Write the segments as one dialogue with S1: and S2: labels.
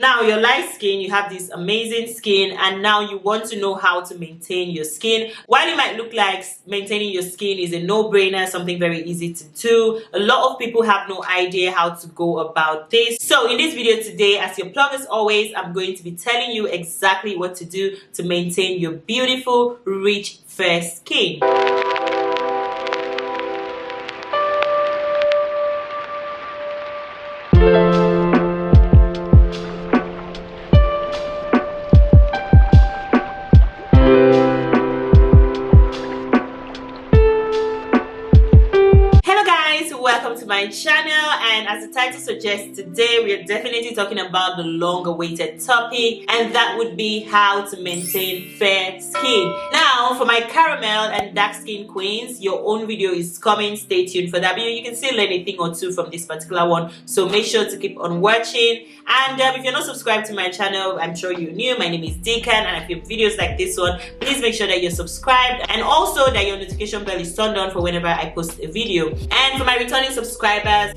S1: Now you're light skin, you have this amazing skin, and now you want to know how to maintain your skin. While it might look like maintaining your skin is a no-brainer, something very easy to do, a lot of people have no idea how to go about this. So in this video today, as your plug as always, I'm going to be telling you exactly what to do to maintain your beautiful, rich, fair skin. Welcome to my channel, and as the title suggests, today we are definitely talking about the long-awaited topic, and that would be how to maintain fair skin. Now for my caramel and dark skin queens, your own video is coming. Stay tuned for that video. You can still learn a thing or two from this particular one, so make sure to keep on watching. And if you're not subscribed to my channel, I'm sure you're new. My name is Dikan, and I film videos like this one. Please make sure that you're subscribed and also that your notification bell is turned on for whenever I post a video. And for my returning subscribers,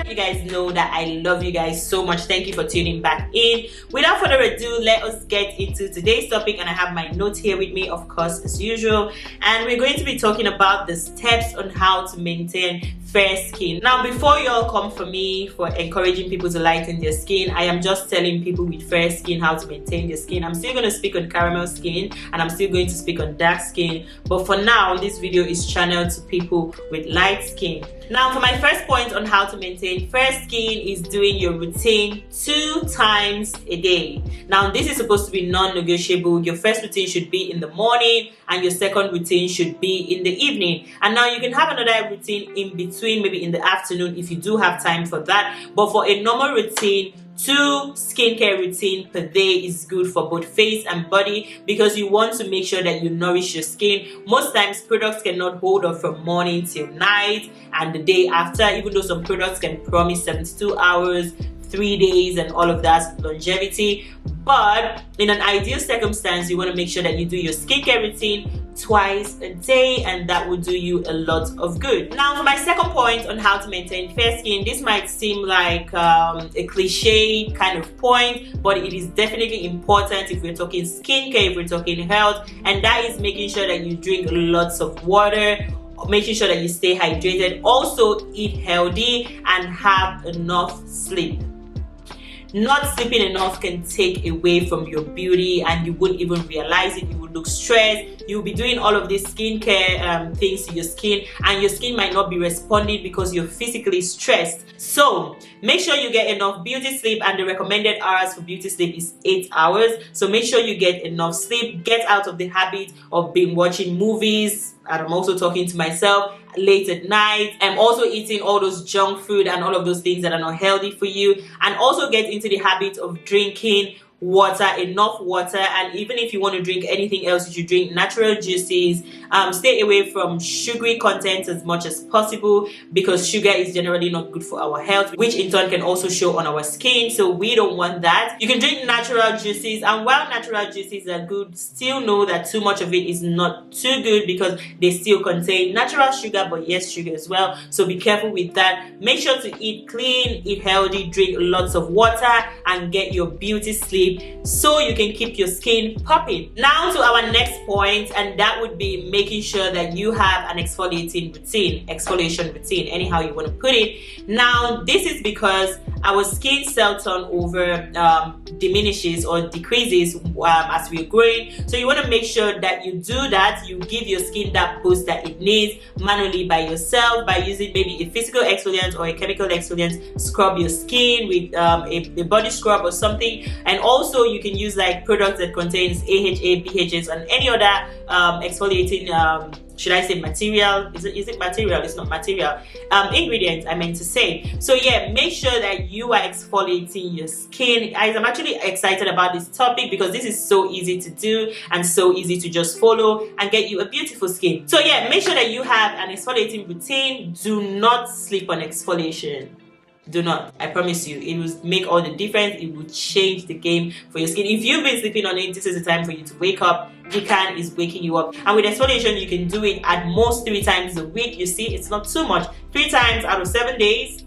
S1: you guys know that I love you guys so much. Thank you for tuning back in. Without further ado, let us get into today's topic, and I have my notes here with me, of course, as usual, and we're going to be talking about the steps on how to maintain fair skin. Now, before you all come for me for encouraging people to lighten their skin, I am just telling people with fair skin how to maintain their skin. I'm still going to speak on caramel skin, and I'm still going to speak on dark skin, but for now this video is channeled to people with light skin. Now for my first point on how to maintain fair skin is doing your routine 2 times a day. Now this is supposed to be non-negotiable. Your first routine should be in the morning and your second routine should be in the evening. And now you can have another routine in between, maybe in the afternoon if you do have time for that. But for a normal routine, 2 skincare routine per day is good for both face and body, because you want to make sure that you nourish your skin. Most times products cannot hold up from morning till night and the day after, even though some products can promise 72 hours, 3 days and all of that longevity. But in an ideal circumstance, you want to make sure that you do your skincare routine twice a day, and that will do you a lot of good. Now for my second point on how to maintain fair skin, this might seem like a cliche kind of point, but it is definitely important if we're talking skincare, if we're talking health, and that is making sure that you drink lots of water, making sure that you stay hydrated, also eat healthy and have enough sleep. Not sleeping enough can take away from your beauty, and you wouldn't even realize it. You would look stressed. You'll be doing all of these skincare things to your skin, and your skin might not be responding because you're physically stressed. So make sure you get enough beauty sleep, and the recommended hours for beauty sleep is 8 hours. So make sure you get enough sleep. Get out of the habit of being watching movies, and I'm also talking to myself, late at night. I'm also eating all those junk food and all of those things that are not healthy for you, and also get into the habit of drinking water, enough water. And even if you want to drink anything else, you should drink natural juices. Stay away from sugary content as much as possible, because sugar is generally not good for our health, which in turn can also show on our skin, so we don't want that. You can drink natural juices, and while natural juices are good, still know that too much of it is not too good, because they still contain natural sugar, but yes, sugar as well, so be careful with that. Make sure to eat clean, eat healthy, drink lots of water, and get your beauty sleep so you can keep your skin popping. Now to our next point, and that would be making sure that you have an exfoliation routine, anyhow you want to put it. Now this is because our skin cell turnover diminishes or decreases as we're growing, so you want to make sure that you do that. You give your skin that boost that it needs manually by yourself, by using maybe a physical exfoliant or a chemical exfoliant. Scrub your skin with a body scrub or something, and also you can use like products that contains AHA, BHAs, and any other exfoliating should I say material? Is it material? It's not material. Ingredients, I meant to say. So yeah, make sure that you are exfoliating your skin. I'm actually excited about this topic because this is so easy to do and so easy to just follow and get you a beautiful skin. So yeah, make sure that you have an exfoliating routine. Do not sleep on exfoliation. Do not. I promise you, it will make all the difference. It will change the game for your skin. If you've been sleeping on it, this is the time for you to wake up. Dikan is waking you up. And with exfoliation, you can do it at most 3 times a week. You see, it's not too much. 3 times out of 7 days.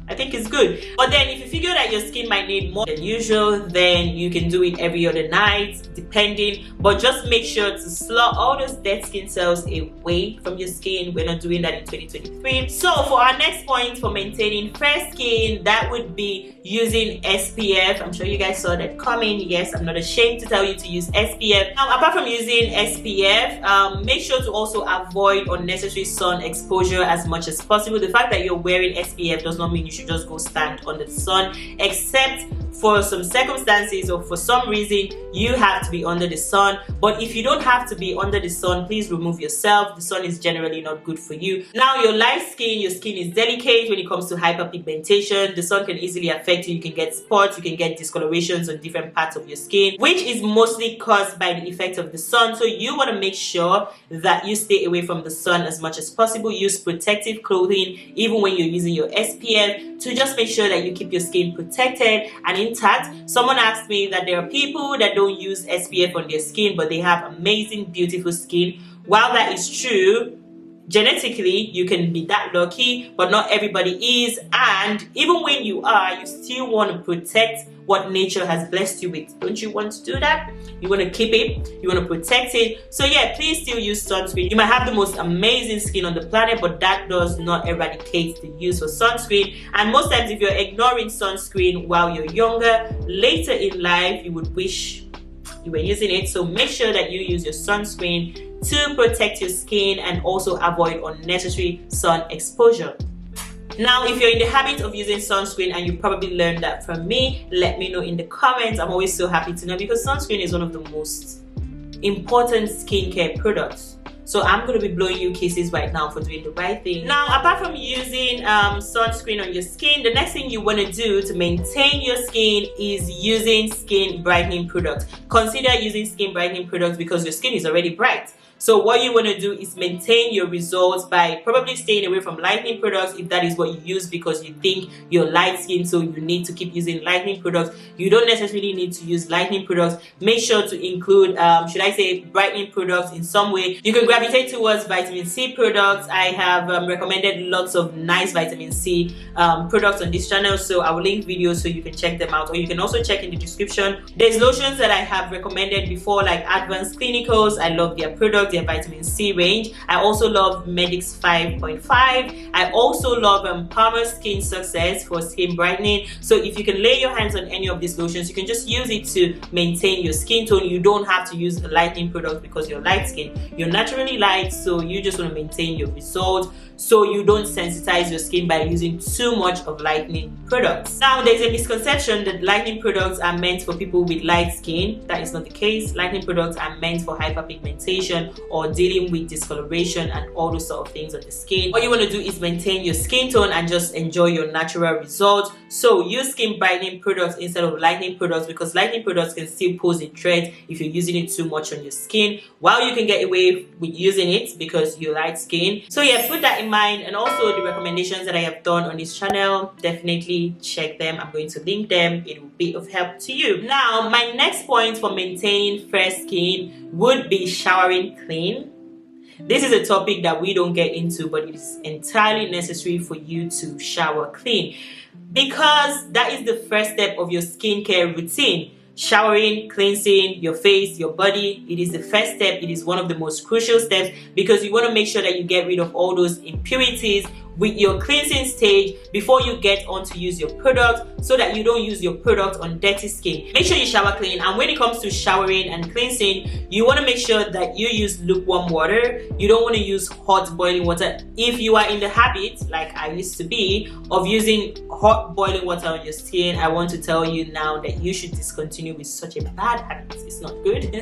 S1: I think it's good. But then if you figure that your skin might need more than usual, then you can do it every other night, depending. But just make sure to slot all those dead skin cells away from your skin. We're not doing that in 2023. So for our next point for maintaining fair skin, that would be using SPF. I'm sure you guys saw that coming. Yes, I'm not ashamed to tell you to use SPF. Now, apart from using SPF, make sure to also avoid unnecessary sun exposure as much as possible. The fact that you're wearing SPF does not mean you should just go stand under the sun, except for some circumstances or for some reason you have to be under the sun. But if you don't have to be under the sun, please remove yourself. The sun is generally not good for you. Now, your light skin, your skin is delicate when it comes to hyperpigmentation. The sun can easily affect you. You can get spots, you can get discolorations on different parts of your skin, which is mostly caused by the effect of the sun. So you want to make sure that you stay away from the sun as much as possible. Use protective clothing even when you're using your SPF, to just make sure that you keep your skin protected and intact. Someone asked me that there are people that don't use SPF on their skin, but they have amazing, beautiful skin. While that is true, genetically you can be that lucky, but not everybody is. And even when you are, you still want to protect what nature has blessed you with. Don't you want to do that? You want to keep it, you want to protect it. So yeah, please still use sunscreen. You might have the most amazing skin on the planet, but that does not eradicate the use of sunscreen. And most times if you're ignoring sunscreen while you're younger, later in life you would wish you were using it. So make sure that you use your sunscreen to protect your skin and also avoid unnecessary sun exposure. Now, if you're in the habit of using sunscreen and you probably learned that from me, let me know in the comments. I'm always so happy to know, because sunscreen is one of the most important skincare products. So I'm going to be blowing you kisses right now for doing the right thing. Now, apart from using sunscreen on your skin, the next thing you want to do to maintain your skin is using skin brightening products. Consider using skin brightening products because your skin is already bright. So what you want to do is maintain your results by probably staying away from lightening products if that is what you use because you think you're light skin, so you need to keep using lightening products. You don't necessarily need to use lightening products. Make sure to include, should I say, brightening products in some way. You can gravitate towards vitamin C products. I have recommended lots of nice vitamin C products on this channel, so I will link videos so you can check them out, or you can also check in the description. There's lotions that I have recommended before, like Advanced Clinicals. I love their products, their vitamin C range. I also love Medix 5.5. I also love Palmer Skin Success for skin brightening. So if you can lay your hands on any of these lotions, you can just use it to maintain your skin tone. You don't have to use a lightening product because you're light skin. You're naturally light, so you just want to maintain your result so you don't sensitize your skin by using too much of lightening products. Now, there's a misconception that lightening products are meant for people with light skin. That is not the case. Lightening products are meant for hyperpigmentation or dealing with discoloration and all those sort of things on the skin. What you want to do is maintain your skin tone and just enjoy your natural result. So use skin brightening products instead of lightening products, because lightening products can still pose a threat if you're using it too much on your skin, while you can get away with using it because you're light skin. So yeah, put that in mind. And also the recommendations that I have done on this channel, definitely check them. I'm going to link them. It will be of help to you. Now, my next point for maintaining fair skin would be showering clean. This is a topic that we don't get into, but it is entirely necessary for you to shower clean, because that is the first step of your skincare routine. Showering, cleansing your face, your body, it is the first step. It is one of the most crucial steps, because you want to make sure that you get rid of all those impurities with your cleansing stage before you get on to use your product, so that you don't use your product on dirty skin. Make sure you shower clean. And when it comes to showering and cleansing, you want to make sure that you use lukewarm water. You don't want to use hot boiling water. If you are in the habit, like I used to be, of using hot boiling water on your skin, I want to tell you now that you should discontinue with such a bad habit. It's not good.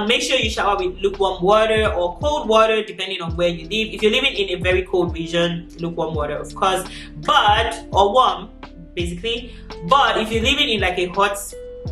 S1: Make sure you shower with lukewarm water or cold water, depending on where you live. If you're living in a very cold region, lukewarm water, of course, or warm, basically. But if you're living in like a hot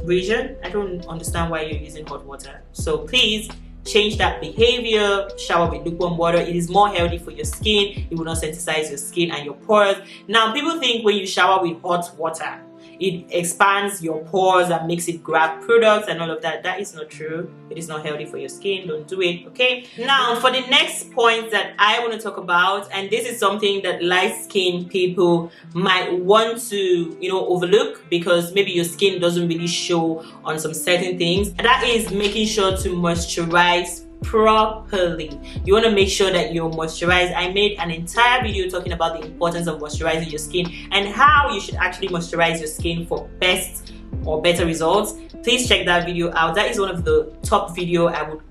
S1: region, I don't understand why you're using hot water. So please change that behavior. Shower with lukewarm water. It is more healthy for your skin. It will not sensitize your skin and your pores. Now, people think when you shower with hot water, it expands your pores and makes it grab products and all of that. That is not true. It is not healthy for your skin. Don't do it, okay? Now, for the next point that I want to talk about, and this is something that light-skinned people might want to, overlook because maybe your skin doesn't really show on some certain things. And that is making sure to moisturize properly. You want to make sure that you're moisturized. I made an entire video talking about the importance of moisturizing your skin and how you should actually moisturize your skin for best or better results. Please check that video out. That is one of the top video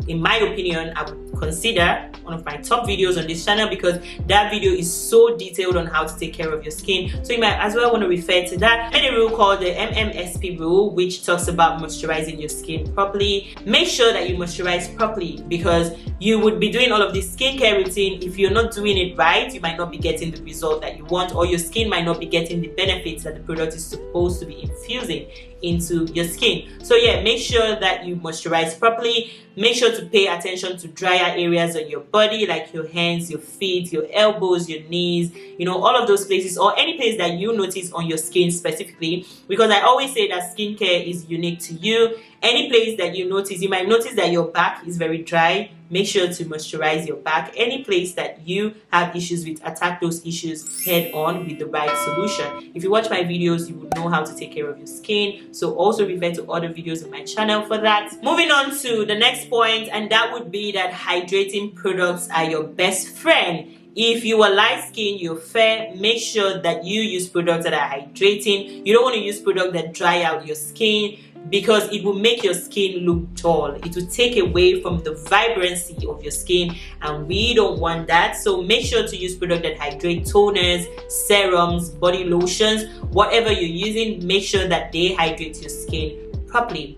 S1: in my opinion, I would consider one of my top videos on this channel because that video is so detailed on how to take care of your skin. So you might as well want to refer to that. I made a rule called the MMSP rule, which talks about moisturizing your skin properly. Make sure that you moisturize properly because you would be doing all of this skincare routine. If you're not doing it right, you might not be getting the result that you want, or your skin might not be getting the benefits that the product is supposed to be infusing into your skin. So yeah, make sure that you moisturize properly. Make sure to pay attention to drier areas on your body, like your hands, your feet, your elbows, your knees, all of those places, or any place that you notice on your skin specifically, because I always say that skincare is unique to you. Any place that you notice, you might notice that your back is very dry. Make sure to moisturize your back. Any place that you have issues with, attack those issues head on with the right solution. If you watch my videos, you would know how to take care of your skin. So also refer to other videos on my channel for that. Moving on to the next point, and that would be that hydrating products are your best friend. If you are light skin, you're fair, make sure that you use products that are hydrating. You don't want to use products that dry out your skin because it will make your skin look dull. It will take away from the vibrancy of your skin, and we don't want that. So make sure to use products that hydrate: toners, serums, body lotions, whatever you're using, make sure that they hydrate your skin properly.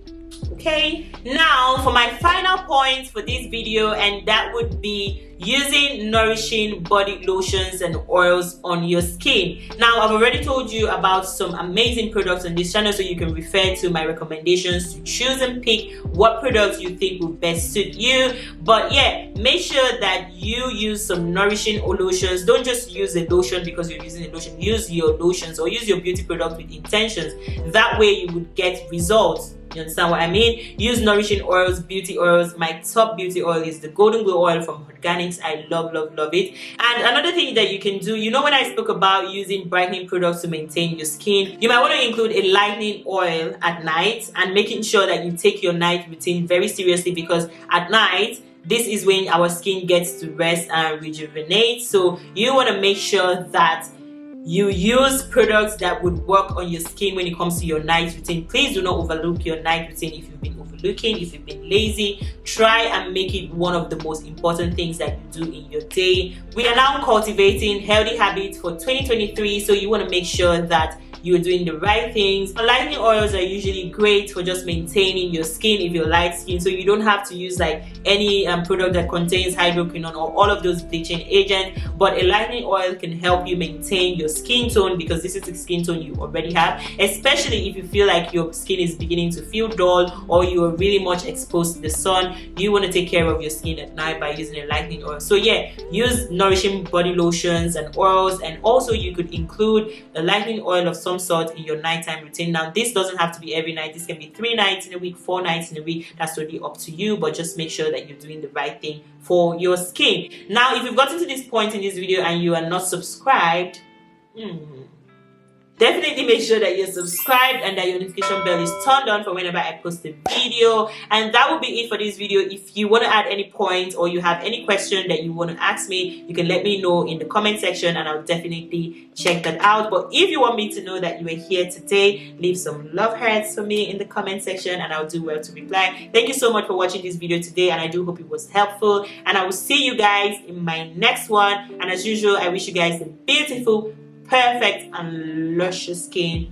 S1: Okay, now for my final point for this video, and that would be using nourishing body lotions and oils on your skin. Now, I've already told you about some amazing products on this channel, so you can refer to my recommendations to choose and pick what products you think will best suit you. But yeah, make sure that you use some nourishing lotions. Don't just use a lotion because you're using a lotion. Use your lotions or use your beauty product with intentions. That way you would get results. You understand what I mean? Use nourishing oils, beauty oils. My top beauty oil is the Golden Glow oil from Organics. I love it. And another thing that you can do, when I spoke about using brightening products to maintain your skin, you might want to include a lightening oil at night, and making sure that you take your night routine very seriously, because at night, this is when our skin gets to rest and rejuvenate. So you want to make sure that you use products that would work on your skin when it comes to your night routine. Please do not overlook your night routine. If you've been overlooking, if you've been lazy, try and make it one of the most important things that you do in your day. We are now cultivating healthy habits for 2023, so you want to make sure that you're doing the right things. Lightening oils are usually great for just maintaining your skin if you're light skin, so you don't have to use like any product that contains hydroquinone or all of those bleaching agents. But a lightening oil can help you maintain your skin tone, because this is the skin tone you already have, especially if you feel like your skin is beginning to feel dull or you are really much exposed to the sun. You want to take care of your skin at night by using a lightening oil. So yeah, use nourishing body lotions and oils, and also you could include a lightening oil of some sort in your nighttime routine. Now, this doesn't have to be every night. This can be 3 nights in a week, 4 nights in a week. That's totally up to you, but just make sure that you're doing the right thing for your skin. Now, if you've gotten to this point in this video and you are not subscribed, definitely make sure that you're subscribed and that your notification bell is turned on for whenever I post a video. And that will be it for this video. If you want to add any points or you have any question that you want to ask me, you can let me know in the comment section and I'll definitely check that out. But if you want me to know that you are here today, leave some love hearts for me in the comment section and I'll do well to reply. Thank you so much for watching this video today, and I do hope it was helpful, and I will see you guys in my next one. And as usual, I wish you guys a beautiful, perfect and luscious skin